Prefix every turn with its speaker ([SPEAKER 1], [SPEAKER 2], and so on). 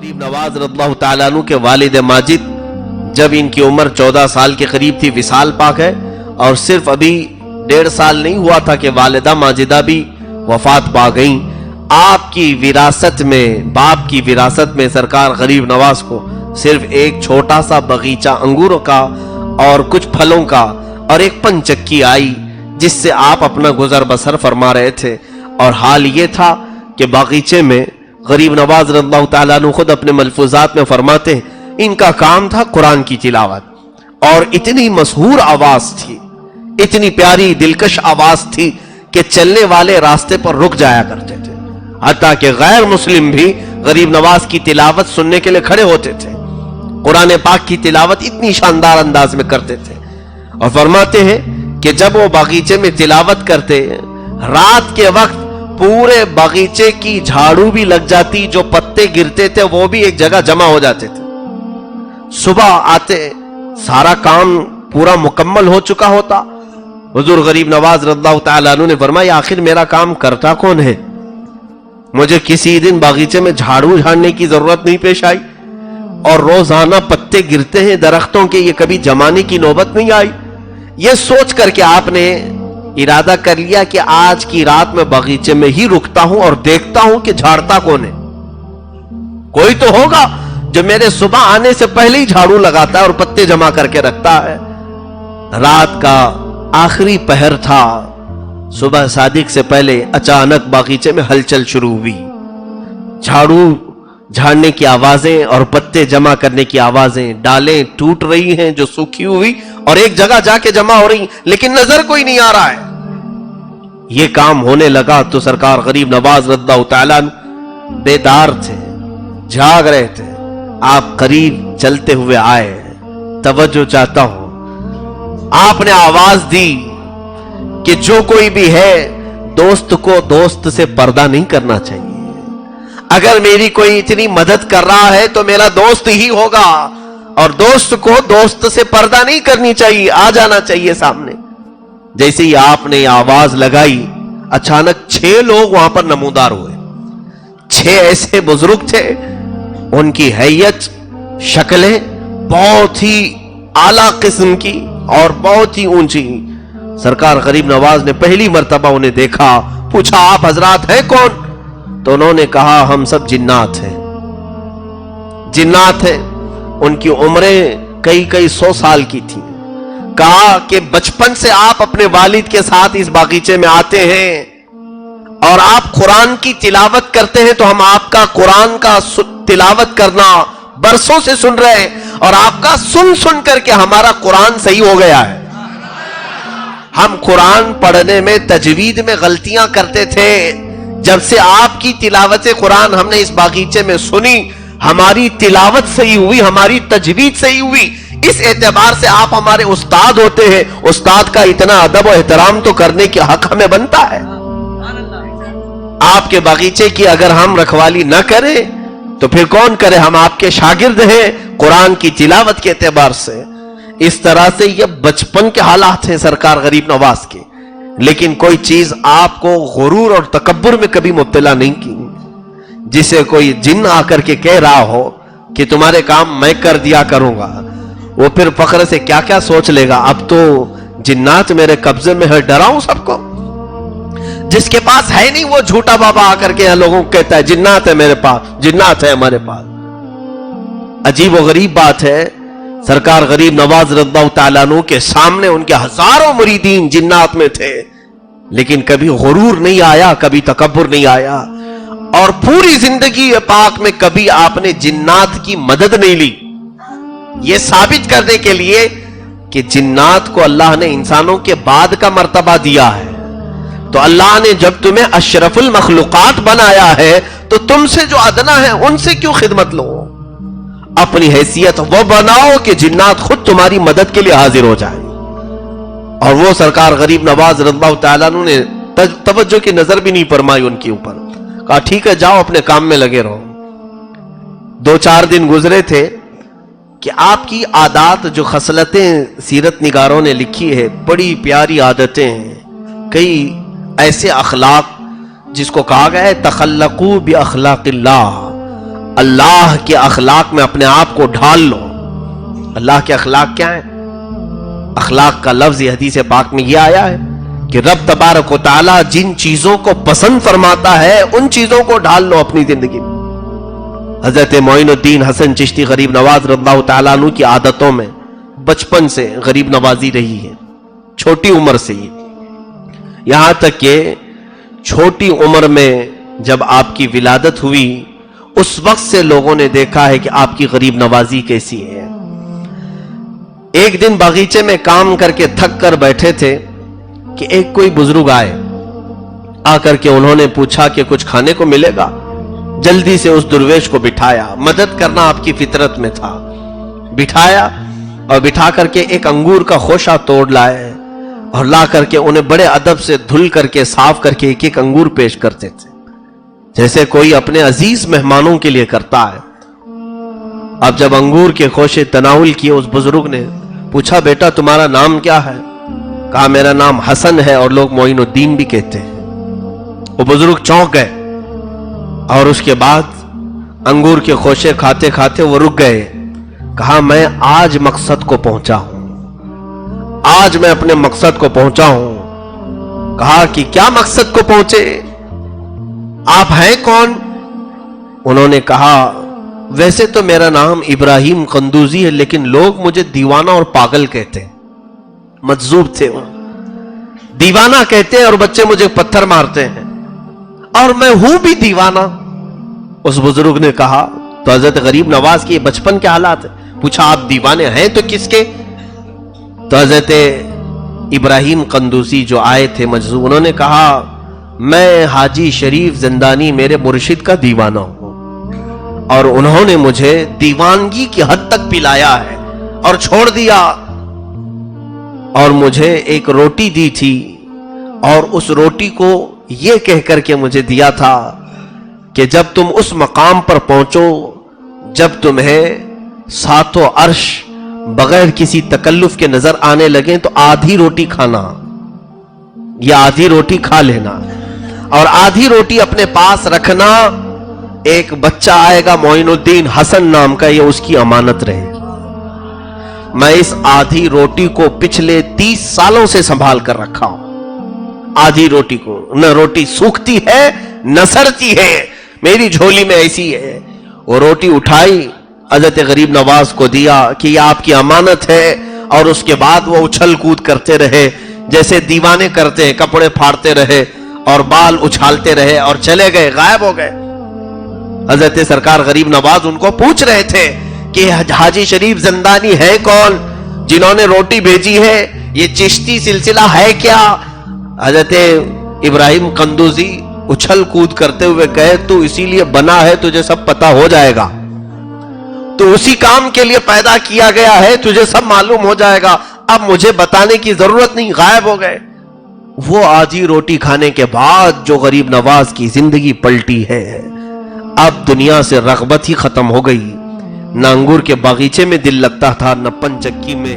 [SPEAKER 1] غریب نواز رضی اللہ تعالیٰ عنہ کے والد ماجد جب ان کی عمر 14 سال کے قریب تھی وصال پا گئے، اور صرف ابھی 1.5 سال نہیں ہوا تھا کہ والدہ ماجدہ بھی وفات پا گئیں۔ آپ کی وراثت میں، باپ کی وراثت میں سرکار غریب نواز کو صرف ایک چھوٹا سا باغیچہ انگوروں کا اور کچھ پھلوں کا اور ایک پنچکی آئی، جس سے آپ اپنا گزر بسر فرما رہے تھے۔ اور حال یہ تھا کہ باغیچے میں غریب نواز رضی اللہ تعالیٰ عنہ خود اپنے ملفوظات میں فرماتے ہیں ان کا کام تھا قرآن کی تلاوت، اور اتنی مسحور آواز تھی، اتنی پیاری دلکش آواز تھی کہ چلنے والے راستے پر رک جایا کرتے تھے، حتیٰ کہ غیر مسلم بھی غریب نواز کی تلاوت سننے کے لیے کھڑے ہوتے تھے۔ قرآن پاک کی تلاوت اتنی شاندار انداز میں کرتے تھے، اور فرماتے ہیں کہ جب وہ باغیچے میں تلاوت کرتے، رات کے وقت پورے باغیچے کی جھاڑو بھی لگ جاتی، جو پتے گرتے تھے وہ بھی ایک جگہ جمع ہو جاتے تھے۔ صبح آتے سارا کام پورا مکمل ہو چکا ہوتا، حضور غریب نواز رضی اللہ تعالیٰ عنہ نے فرمایا آخر میرا کام کرتا کون ہے؟ مجھے کسی دن باغیچے میں جھاڑو جھاڑنے کی ضرورت نہیں پیش آئی، اور روزانہ پتے گرتے ہیں درختوں کے، یہ کبھی جمانے کی نوبت نہیں آئی۔ یہ سوچ کر کے آپ نے ارادہ کر لیا کہ آج کی رات میں باغیچے میں ہی رکتا ہوں اور دیکھتا ہوں کہ جھاڑتا کون ہے، کوئی تو ہوگا جو میرے صبح آنے سے پہلے ہی جھاڑو لگاتا ہے اور پتے جمع کر کے رکھتا ہے۔ رات کا آخری پہر تھا، صبح صادق سے پہلے اچانک باغیچے میں ہلچل شروع ہوئی، جھاڑو جھاڑنے کی آوازیں اور پتے جمع کرنے کی آوازیں، ڈالیں ٹوٹ رہی ہیں جو سوکھی ہوئی اور ایک جگہ جا کے جمع ہو رہی، لیکن نظر کوئی نہیں آ رہا ہے۔ یہ کام ہونے لگا تو سرکار غریب نواز رضی اللہ تعالیٰ عنہ بیدار تھے، جاگ رہے تھے۔ آپ قریب چلتے ہوئے آئے، توجہ چاہتا ہوں، آپ نے آواز دی کہ جو کوئی بھی ہے دوست کو دوست سے پردہ نہیں کرنا چاہیے، اگر میری کوئی اتنی مدد کر رہا ہے تو میرا دوست ہی ہوگا، اور دوست کو دوست سے پردہ نہیں کرنی چاہیے، آ جانا چاہیے سامنے۔ جیسے ہی آپ نے آواز لگائی، اچانک 6 لوگ وہاں پر نمودار ہوئے، 6 ایسے بزرگ تھے، ان کی حیت، شکلیں بہت ہی اعلیٰ قسم کی اور بہت ہی اونچی۔ سرکار غریب نواز نے پہلی مرتبہ انہیں دیکھا، پوچھا آپ حضرات ہیں کون؟ تو انہوں نے کہا ہم سب جنات ہیں، جنات ہیں۔ ان کی عمریں کئی 100 سال کی تھی۔ کہا کہ بچپن سے آپ اپنے والد کے ساتھ اس باغیچے میں آتے ہیں اور آپ قرآن کی تلاوت کرتے ہیں، تو ہم آپ کا قرآن کا تلاوت کرنا برسوں سے سن رہے ہیں، اور آپ کا سن کر کے ہمارا قرآن صحیح ہو گیا ہے۔ ہم قرآن پڑھنے میں تجوید میں غلطیاں کرتے تھے، جب سے آپ کی تلاوت قرآن ہم نے اس باغیچے میں سنی، ہماری تلاوت صحیح ہوئی، ہماری تجوید صحیح ہوئی۔ اس اعتبار سے آپ ہمارے استاد ہوتے ہیں، استاد کا اتنا ادب و احترام تو کرنے کے حق ہمیں بنتا ہے۔ آپ کے باغیچے کی اگر ہم رکھوالی نہ کریں تو پھر کون کرے؟ ہم آپ کے شاگرد ہیں قرآن کی تلاوت کے اعتبار سے۔ اس طرح سے یہ بچپن کے حالات ہیں سرکار غریب نواز کے، لیکن کوئی چیز آپ کو غرور اور تکبر میں کبھی مبتلا نہیں کی۔ جسے کوئی جن آ کر کے کہہ رہا ہو کہ تمہارے کام میں کر دیا کروں گا، وہ پھر فخر سے کیا کیا سوچ لے گا، اب تو جنات میرے قبضے میں ہے، ڈراؤں سب کو۔ جس کے پاس ہے نہیں وہ جھوٹا بابا آ کر کے یہاں لوگوں کو کہتا ہے جنات ہے میرے پاس، جنات ہے ہمارے پاس۔ عجیب و غریب بات ہے، سرکار غریب نواز رضی اللہ تعالیٰ عنہ کے سامنے ان کے ہزاروں مریدین جنات میں تھے، لیکن کبھی غرور نہیں آیا، کبھی تکبر نہیں آیا، اور پوری زندگی پاک میں کبھی آپ نے جنات کی مدد نہیں لی، یہ ثابت کرنے کے لیے کہ جنات کو اللہ نے انسانوں کے بعد کا مرتبہ دیا ہے۔ تو اللہ نے جب تمہیں اشرف المخلوقات بنایا ہے تو تم سے جو ادنا ہے ان سے کیوں خدمت لو؟ اپنی حیثیت وہ بناؤ کہ جنات خود تمہاری مدد کے لیے حاضر ہو جائیں۔ اور وہ سرکار غریب نواز رضی اللہ تعالیٰ عنہ نے توجہ کی نظر بھی نہیں فرمائی ان کے اوپر، کہا ٹھیک ہے جاؤ اپنے کام میں لگے رہو۔ 2-4 دن گزرے تھے کہ آپ کی عادات، جو خصلتیں سیرت نگاروں نے لکھی ہے، بڑی پیاری عادتیں ہیں، کئی ایسے اخلاق جس کو کہا گیا ہے تخلقوا باخلاق اللہ، اللہ کے اخلاق میں اپنے آپ کو ڈھال لو. اللہ کے اخلاق کیا ہیں؟ اخلاق کا لفظ یہ حدیث پاک میں یہ آیا ہے کہ رب تبارک و تعالی جن چیزوں کو پسند فرماتا ہے ان چیزوں کو ڈھال لو اپنی زندگی میں. حضرت معین الدین حسن چشتی غریب نواز رضی اللہ تعالیٰ عنہ کی عادتوں میں بچپن سے غریب نوازی رہی ہے، چھوٹی عمر سے ہی. یہاں تک کہ چھوٹی عمر میں جب آپ کی ولادت ہوئی اس وقت سے لوگوں نے دیکھا ہے کہ آپ کی غریب نوازی کیسی ہے. ایک دن باغیچے میں کام کر کے تھک کر بیٹھے تھے کہ ایک کوئی بزرگ آئے. آ کر کے انہوں نے پوچھا کہ کچھ کھانے کو ملے گا. جلدی سے اس درویش کو بٹھایا، مدد کرنا آپ کی فطرت میں تھا. بٹھایا اور بٹھا کر کے ایک انگور کا خوشہ توڑ لائے اور لا کر کے انہیں بڑے ادب سے دھل کر کے صاف کر کے ایک ایک انگور پیش کرتے تھے جیسے کوئی اپنے عزیز مہمانوں کے لیے کرتا ہے. اب جب انگور کے خوشے تناول کیے اس بزرگ نے پوچھا بیٹا تمہارا نام کیا ہے؟ کہا میرا نام حسن ہے اور لوگ معین الدین بھی کہتے ہیں. وہ بزرگ چونک گئے اور اس کے بعد انگور کے خوشے کھاتے کھاتے وہ رک گئے. کہا میں آج مقصد کو پہنچا ہوں، آج میں اپنے مقصد کو پہنچا ہوں. کہا کہ کیا مقصد کو پہنچے؟ آپ ہیں کون؟ انہوں نے کہا ویسے تو میرا نام ابراہیم قندوزی ہے لیکن لوگ مجھے دیوانہ اور پاگل کہتے ہیں. مجذوب تھے وہ، دیوانہ کہتے ہیں اور بچے مجھے پتھر مارتے ہیں اور میں ہوں بھی دیوانہ. اس بزرگ نے کہا تو حضرت غریب نواز کے بچپن کے حالات ہیں. پوچھا آپ دیوانے ہیں تو کس کے؟ تو حضرت ابراہیم قندوسی جو آئے تھے مجذوب، انہوں نے کہا میں حاجی شریف زندانی میرے مرشد کا دیوانہ ہوں اور انہوں نے مجھے دیوانگی کی حد تک پلایا ہے اور چھوڑ دیا اور مجھے ایک روٹی دی تھی اور اس روٹی کو یہ کہہ کر کے مجھے دیا تھا کہ جب تم اس مقام پر پہنچو جب تمہیں ساتوں عرش بغیر کسی تکلف کے نظر آنے لگیں تو آدھی روٹی کھانا یا آدھی روٹی کھا لینا اور آدھی روٹی اپنے پاس رکھنا. ایک بچہ آئے گا معین الدین حسن نام کا، یہ اس کی امانت رہے. میں اس آدھی روٹی کو پچھلے 30 سالوں سے سنبھال کر رکھا ہوں. آدھی روٹی کو نہ روٹی سوکھتی ہے نہ سڑتی ہے، میری جھولی میں ایسی ہے. وہ روٹی اٹھائی حضرت غریب نواز کو دیا کہ یہ آپ کی امانت ہے اور اس کے بعد وہ اچھل کود کرتے رہے جیسے دیوانے کرتے ہیں، کپڑے پھاڑتے رہے اور بال اچھالتے رہے اور چلے گئے، غائب ہو گئے. حضرت سرکار غریب نواز ان کو پوچھ رہے تھے کہ حاجی شریف زندانی ہے کون جنہوں نے روٹی بھیجی ہے؟ یہ چشتی سلسلہ ہے کیا؟ حضرت ابراہیم قندوزی اچھل کود کرتے ہوئے کہے تو اسی لیے بنا ہے، تجھے سب پتا ہو جائے گا. تو اسی کام کے لیے پیدا کیا گیا ہے، تجھے سب معلوم ہو جائے گا. اب مجھے بتانے کی ضرورت نہیں، غائب ہو گئے. وہ آدھی روٹی کھانے کے بعد جو غریب نواز کی زندگی پلٹی ہے، اب دنیا سے رغبت ہی ختم ہو گئی. نہ انگور کے باغیچے میں دل لگتا تھا، نہ پن چکی میں